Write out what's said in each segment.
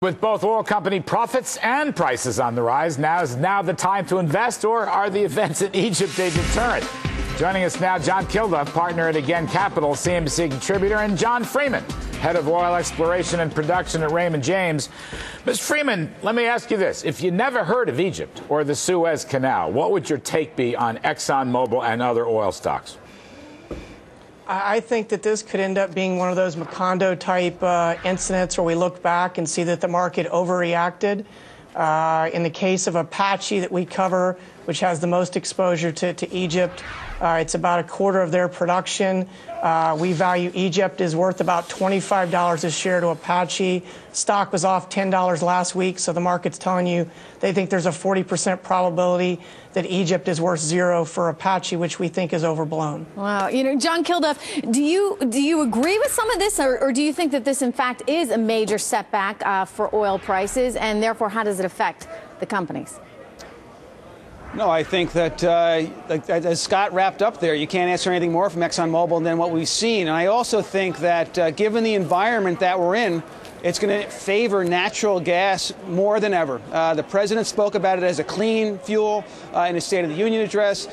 With both oil company profits and prices on the rise, now is the time to invest, or are the events in Egypt a deterrent? Joining us now, John Kilduff, partner at Again Capital, CNBC contributor, and John Freeman, head of oil exploration and production at Raymond James. Mr. Freeman, let me ask you this. If you never heard of Egypt or the Suez Canal, what would your take be on ExxonMobil and other oil stocks? I think that this could end up being one of those Macondo-type incidents where we look back and see that the market overreacted. In the case of Apache that we cover, which has the most exposure to Egypt, it's about a quarter of their production. We value Egypt is worth about $25 a share to Apache. Stock was off $10 last week, so the market's telling you they think there's a 40% probability that Egypt is worth zero for Apache, which we think is overblown. Wow. You know, John Kilduff, do you agree with some of this, or do you think that this, in fact, is a major setback for oil prices, and therefore how does it affect the companies? No, I think that, as Scott wrapped up there, you can't answer anything more from ExxonMobil than what we've seen. And I also think that given the environment that we're in, it's going to favor natural gas more than ever. The president spoke about it as a clean fuel in his State of the Union address.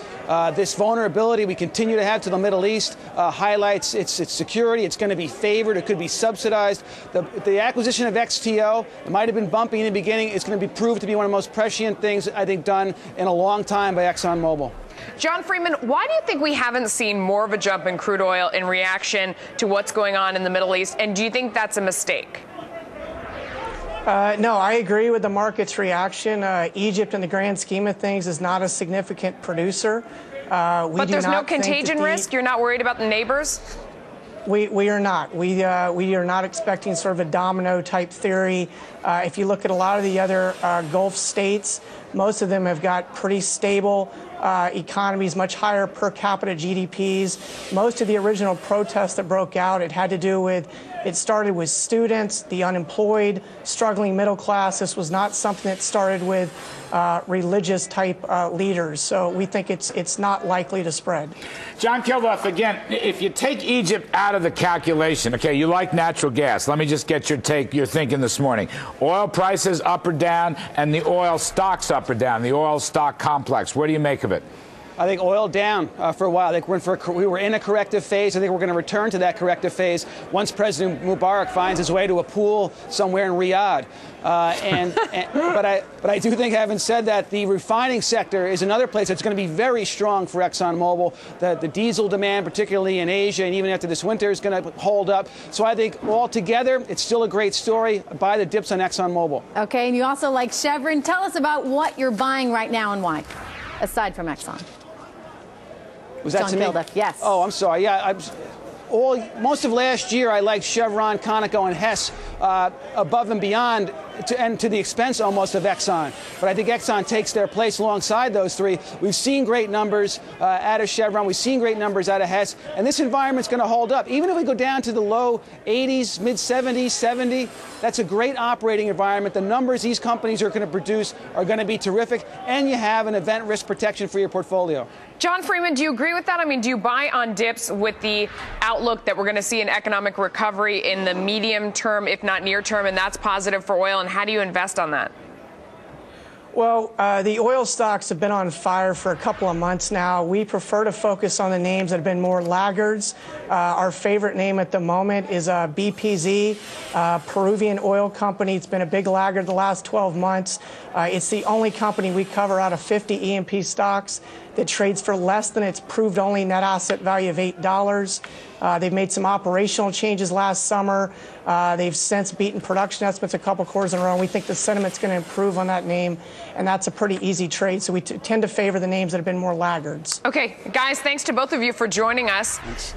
This vulnerability we continue to have to the Middle East highlights its security. It's going to be favored. It could be subsidized. The acquisition of XTO, it might have been bumpy in the beginning. It's going to be proved to be one of the most prescient things, I think, done in a long time by ExxonMobil. John Freeman, why do you think we haven't seen more of a jump in crude oil in reaction to what's going on in the Middle East? And do you think that's a mistake? No, I agree with the market's reaction. Egypt, in the grand scheme of things, is not a significant producer. But there's no contagion risk? You're not worried about the neighbors? We are not. We are not expecting sort of a domino-type theory. If you look at a lot of the other Gulf states, most of them have got pretty stable economies, much higher per capita GDPs. Most of the original protests that broke out, it started with students, the unemployed, struggling middle class. This was not something that started with religious type leaders. So we think it's not likely to spread. John Kilduff, again, if you take Egypt out of the calculation, okay, you like natural gas. Let me just get your thinking this morning. Oil prices up or down, and the oil stocks up or down, the oil stock complex. What do you make of it? I think oil down for a while. I think we were in a corrective phase. I think we're going to return to that corrective phase once President Mubarak finds his way to a pool somewhere in Riyadh. But I do think, having said that, the refining sector is another place that's going to be very strong for ExxonMobil. The diesel demand, particularly in Asia, and even after this winter, is going to hold up. So I think altogether, it's still a great story. Buy the dips on ExxonMobil. Okay, and you also like Chevron. Tell us about what you're buying right now and why, aside from Exxon. Was that John to me? Kilduff, yes. Oh, I'm sorry. Yeah, most of last year, I liked Chevron, Conoco, and Hess above and beyond, and to the expense almost of Exxon. But I think Exxon takes their place alongside those three. We've seen great numbers out of Chevron. We've seen great numbers out of Hess. And this environment's going to hold up. Even if we go down to the low 80s, mid 70s, 70, that's a great operating environment. The numbers these companies are going to produce are going to be terrific. And you have an event risk protection for your portfolio. John Freeman, do you agree with that? I mean, do you buy on dips with the outlook that we're going to see an economic recovery in the medium term, if not near term, and that's positive for oil? And how do you invest on that? Well, the oil stocks have been on fire for a couple of months now. We prefer to focus on the names that have been more laggards. Our favorite name at the moment is BPZ, Peruvian oil company. It's been a big laggard the last 12 months. It's the only company we cover out of 50 E&P stocks that trades for less than its proved-only net asset value of $8. They've made some operational changes last summer. They've since beaten production estimates a couple quarters in a row, and we think the sentiment's going to improve on that name, and that's a pretty easy trade. So we tend to favor the names that have been more laggards. Okay, guys, thanks to both of you for joining us. Thanks.